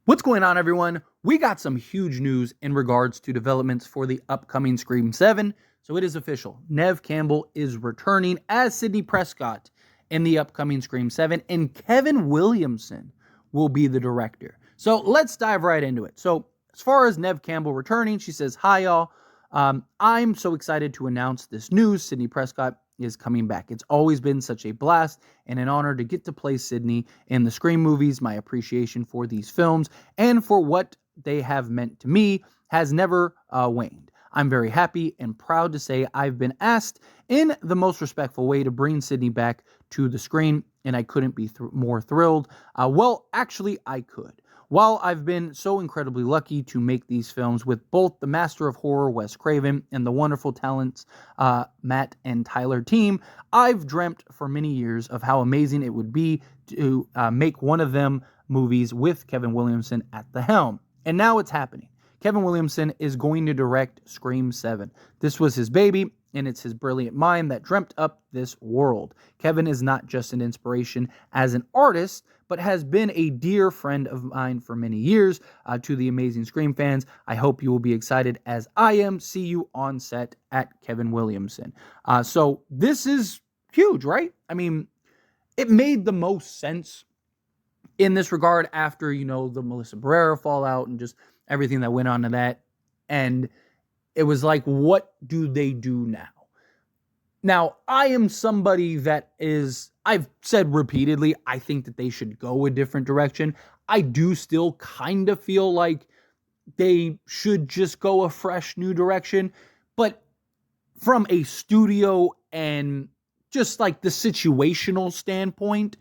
What's going on, everyone? We got some huge news in regards to developments for the upcoming Scream 7. So it is official. Neve Campbell is returning as Sidney Prescott in the upcoming Scream 7, and Kevin Williamson will be the director. So let's dive right into it. So as far as Neve Campbell returning, she says, "Hi, y'all. I'm so excited to announce this news. Sidney Prescott is coming back. It's always been such a blast and an honor to get to play Sidney in the Scream movies. My appreciation for these films and for what they have meant to me has never waned. I'm very happy and proud to say I've been asked in the most respectful way to bring Sidney back to the screen, and I couldn't be more thrilled. Actually, I could. While I've been so incredibly lucky to make these films with both the master of horror, Wes Craven, and the wonderful talents, Matt and Tyler team, I've dreamt for many years of how amazing it would be to make one of them movies with Kevin Williamson at the helm. And now it's happening. Kevin Williamson is going to direct Scream 7. This was his baby, and it's his brilliant mind that dreamt up this world. Kevin is not just an inspiration as an artist, but has been a dear friend of mine for many years. To the amazing Scream fans, I hope you will be excited as I am. See you on set at Kevin Williamson." So this is huge, right? I mean, it made the most sense in this regard after, the Melissa Barrera fallout and just everything that went on to that. And it was like, what do they do now? Now, I am somebody that I've said repeatedly, I think that they should go a different direction. I do still kind of feel like they should just go a fresh new direction. But from a studio and just like the situational standpoint,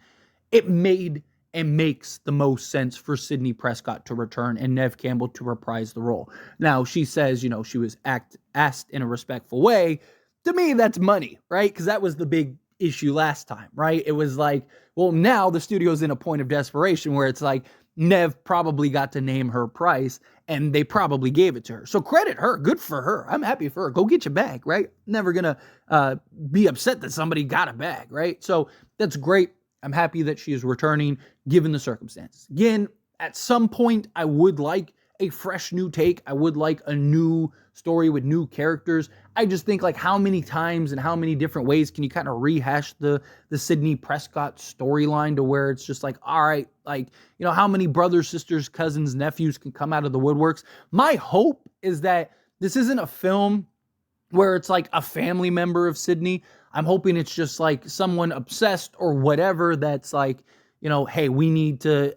it made and makes the most sense for Sidney Prescott to return and Neve Campbell to reprise the role. Now, she says, she was asked in a respectful way. To me, that's money, right? Because that was the big issue last time, right? It was like, well, now the studio's in a point of desperation where it's like, Neve probably got to name her price and they probably gave it to her. So credit her. Good for her. I'm happy for her. Go get your bag, right? Never gonna be upset that somebody got a bag, right? So that's great. I'm happy that she is returning given the circumstances. Again, at some point, I would like a fresh new take. I would like a new story with new characters. I just think, like, how many times and how many different ways can you kind of rehash the Sidney Prescott storyline to where it's just like, all right, like, how many brothers, sisters, cousins, nephews can come out of the woodworks? My hope is that this isn't a film where it's like a family member of Sidney. I'm hoping it's just like someone obsessed or whatever that's like, hey, we need to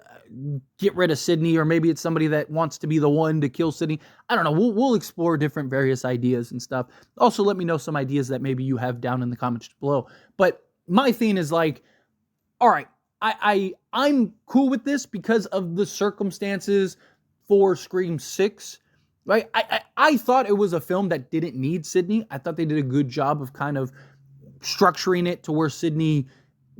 get rid of Sidney, or maybe it's somebody that wants to be the one to kill Sidney. I don't know. We'll explore different various ideas and stuff. Also, let me know some ideas that maybe you have down in the comments below. But my thing is like, all right, I'm cool with this because of the circumstances for Scream 6. Right? I thought it was a film that didn't need Sidney. I thought they did a good job of kind of structuring it to where Sidney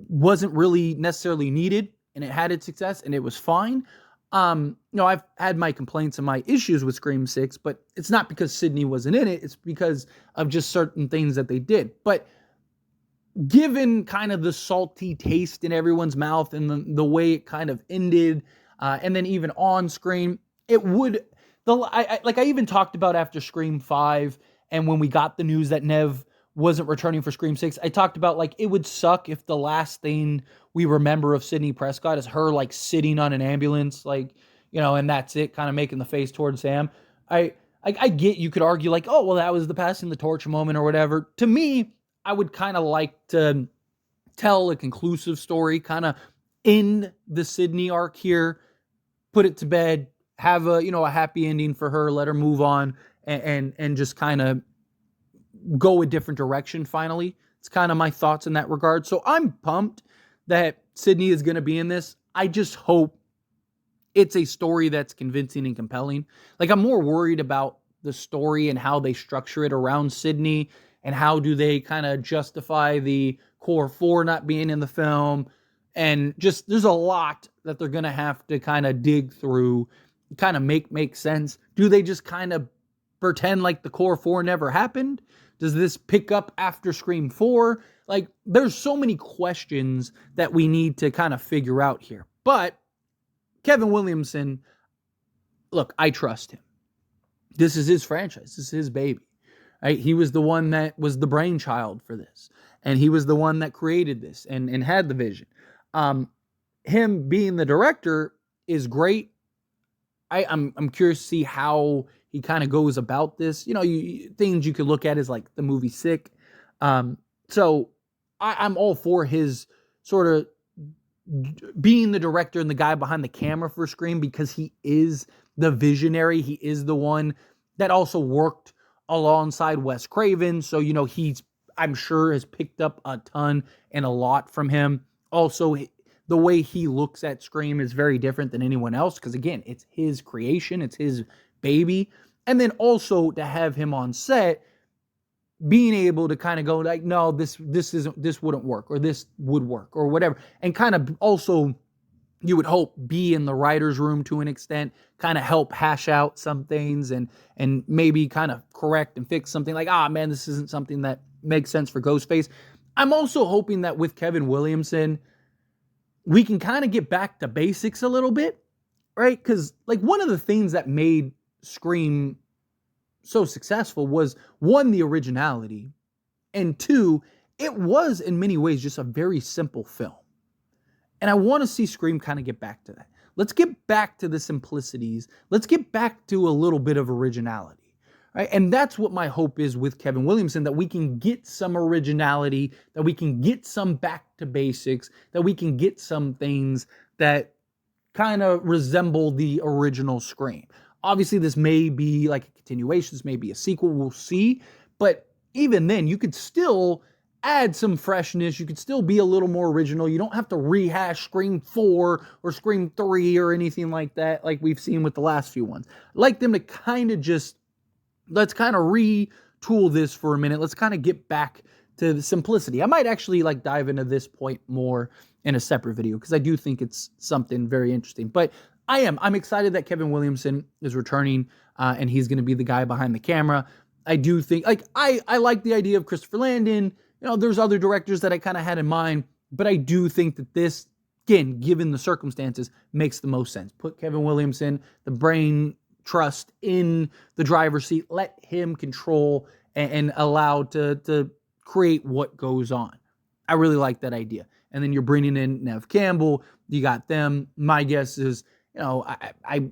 wasn't really necessarily needed, and it had its success, and it was fine. I've had my complaints and my issues with Scream 6, but it's not because Sidney wasn't in it. It's because of just certain things that they did. But given kind of the salty taste in everyone's mouth and the way it kind of ended, and then even on screen, it would... I even talked about after Scream 5, and when we got the news that Neve wasn't returning for Scream 6, I talked about, like, it would suck if the last thing we remember of Sidney Prescott is her, like, sitting on an ambulance, like, and that's it, kind of making the face towards Sam. I get you could argue, like, oh, well, that was the passing the torch moment or whatever. To me, I would kind of like to tell a conclusive story, kind of end the Sidney arc here, put it to bed, have a happy ending for her, let her move on, and just kind of go a different direction finally. It's kind of my thoughts in that regard. So I'm pumped that Sidney is going to be in this. I just hope it's a story that's convincing and compelling. Like, I'm more worried about the story and how they structure it around Sidney, and how do they kind of justify the core four not being in the film. And just, there's a lot that they're going to have to kind of dig through, kind of make sense. Do they just kind of pretend like the core four never happened? Does this pick up after Scream 4? Like, there's so many questions that we need to kind of figure out here. But Kevin Williamson, look, I trust him. This is his franchise. This is his baby. Right? He was the one that was the brainchild for this. And he was the one that created this and had the vision. Him being the director is great. I'm curious to see how he kind of goes about this. Things you could look at is like the movie Sick. So I'm all for his sort of being the director and the guy behind the camera for Scream, because he is the visionary. He is the one that also worked alongside Wes Craven. So, he's, I'm sure, has picked up a ton and a lot from him. Also, the way he looks at Scream is very different than anyone else, because again, it's his creation, it's his baby. And then also to have him on set, being able to kind of go like, no, this wouldn't work, or this would work, or whatever. And kind of also, you would hope, be in the writer's room to an extent, kind of help hash out some things and maybe kind of correct and fix something like, man, this isn't something that makes sense for Ghostface. I'm also hoping that with Kevin Williamson, we can kind of get back to basics a little bit, right? Because like one of the things that made Scream so successful was, one, the originality, and two, it was in many ways just a very simple film. And I want to see Scream kind of get back to that. Let's get back to the simplicities. Let's get back to a little bit of originality, right? And that's what my hope is with Kevin Williamson, that we can get some originality, that we can get some back to basics, that we can get some things that kind of resemble the original Scream. Obviously, this may be like a continuation. This may be a sequel. We'll see. But even then, you could still add some freshness. You could still be a little more original. You don't have to rehash Scream 4 or Scream 3 or anything like that, like we've seen with the last few ones. I'd like them to kind of just, let's kind of retool this for a minute. Let's kind of get back to the simplicity. I might actually like dive into this point more in a separate video, because I do think it's something very interesting. But I'm excited that Kevin Williamson is returning, and he's going to be the guy behind the camera. I do think, like, I like the idea of Christopher Landon. There's other directors that I kind of had in mind, but I do think that this, again, given the circumstances, makes the most sense. Put Kevin Williamson, the brain trust, in the driver's seat. Let him control and allow to create what goes on. I really like that idea. And then you're bringing in Neve Campbell. You got them. My guess is, I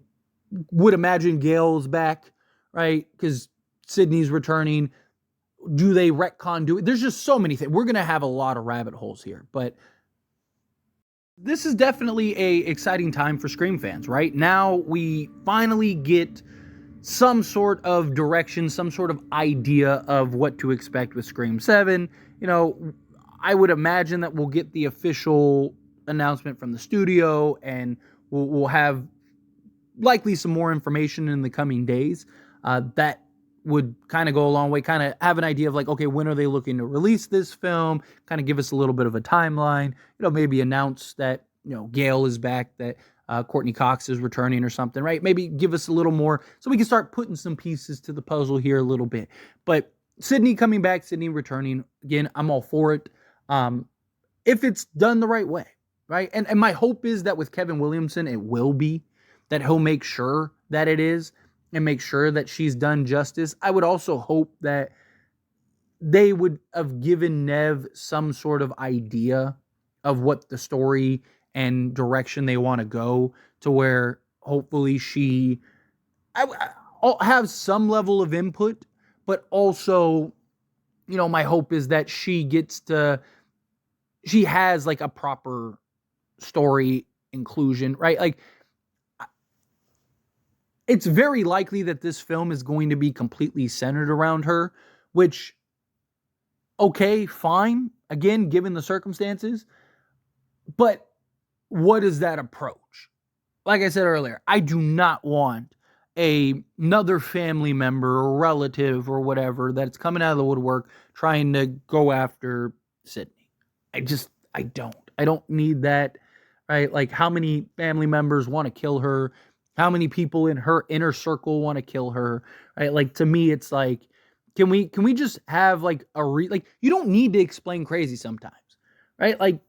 would imagine Gale's back, right? Because Sidney's returning. Do they retcon? Do it? There's just so many things. We're going to have a lot of rabbit holes here, but this is definitely a exciting time for Scream fans, right? Now we finally get some sort of direction, some sort of idea of what to expect with Scream 7. I would imagine that we'll get the official announcement from the studio, and we'll have likely some more information in the coming days. That would kind of go a long way, kind of have an idea of like, okay, when are they looking to release this film? Kind of give us a little bit of a timeline, maybe announce that, Gale is back, that Courtney Cox is returning or something, right? Maybe give us a little more so we can start putting some pieces to the puzzle here a little bit. But Sidney coming back, Sidney returning, again, I'm all for it. If it's done the right way, right? And my hope is that with Kevin Williamson, it will be, that he'll make sure that it is, and make sure that she's done justice. I would also hope that they would have given Neve some sort of idea of what the story and direction they want to go, to where hopefully she have some level of input, but also, my hope is that she has like a proper story inclusion, right? Like, it's very likely that this film is going to be completely centered around her, which, okay, fine, again, given the circumstances, but what is that approach? Like I said earlier, I do not want another family member or relative or whatever that's coming out of the woodwork trying to go after Sidney. I don't need that, right? Like, how many family members want to kill her? How many people in her inner circle want to kill her, right? Like, to me, it's like, can we just have like you don't need to explain crazy sometimes, right? Like,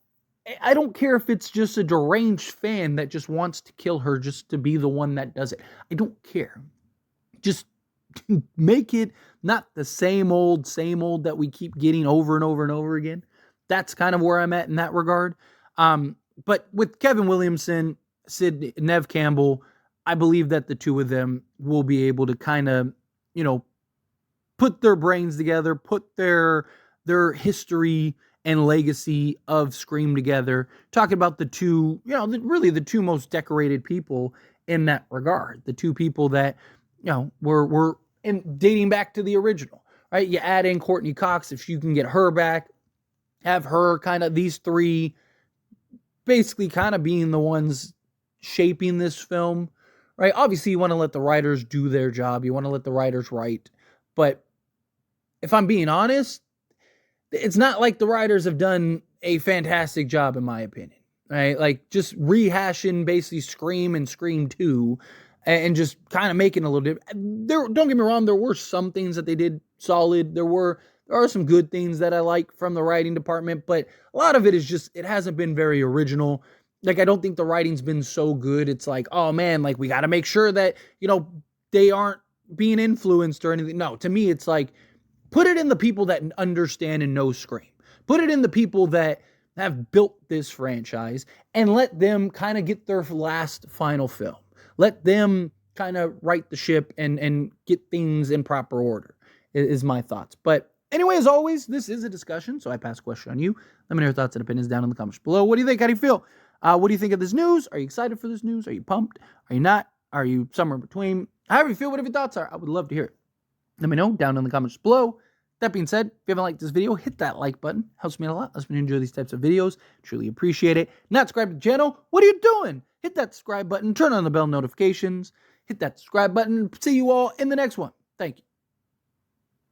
I don't care if it's just a deranged fan that just wants to kill her just to be the one that does it. I don't care. Just make it not the same old that we keep getting over and over and over again. That's kind of where I'm at in that regard. But with Kevin Williamson, Neve Campbell, I believe that the two of them will be able to kind of, put their brains together, put their history and legacy of Scream together, talking about the two, really the two most decorated people in that regard. The two people that, were dating back to the original, right? You add in Courtney Cox, if you can get her back, have her kind of, these three basically kind of being the ones shaping this film, right? Obviously, you want to let the writers do their job. You want to let the writers write. But if I'm being honest, it's not like the writers have done a fantastic job, in my opinion, right? Like, just rehashing basically Scream and Scream 2 and just kind of making a little different. Don't get me wrong, there were some things that they did solid. There are some good things that I like from the writing department, but a lot of it is just, it hasn't been very original. Like, I don't think the writing's been so good. It's like, oh man, like, we got to make sure that, they aren't being influenced or anything. No, to me, it's like, put it in the people that understand and know Scream. Put it in the people that have built this franchise and let them kind of get their last final film. Let them kind of right the ship and get things in proper order, is my thoughts. But anyway, as always, this is a discussion, so I pass a question on you. Let me know your thoughts and opinions down in the comments below. What do you think? How do you feel? What do you think of this news? Are you excited for this news? Are you pumped? Are you not? Are you somewhere in between? However you feel, whatever your thoughts are, I would love to hear it. Let me know down in the comments below. That being said, if you haven't liked this video, hit that like button. Helps me a lot. Lets me enjoy these types of videos. Truly appreciate it. Not subscribed to the channel? What are you doing? Hit that subscribe button. Turn on the bell notifications. Hit that subscribe button. See you all in the next one. Thank you.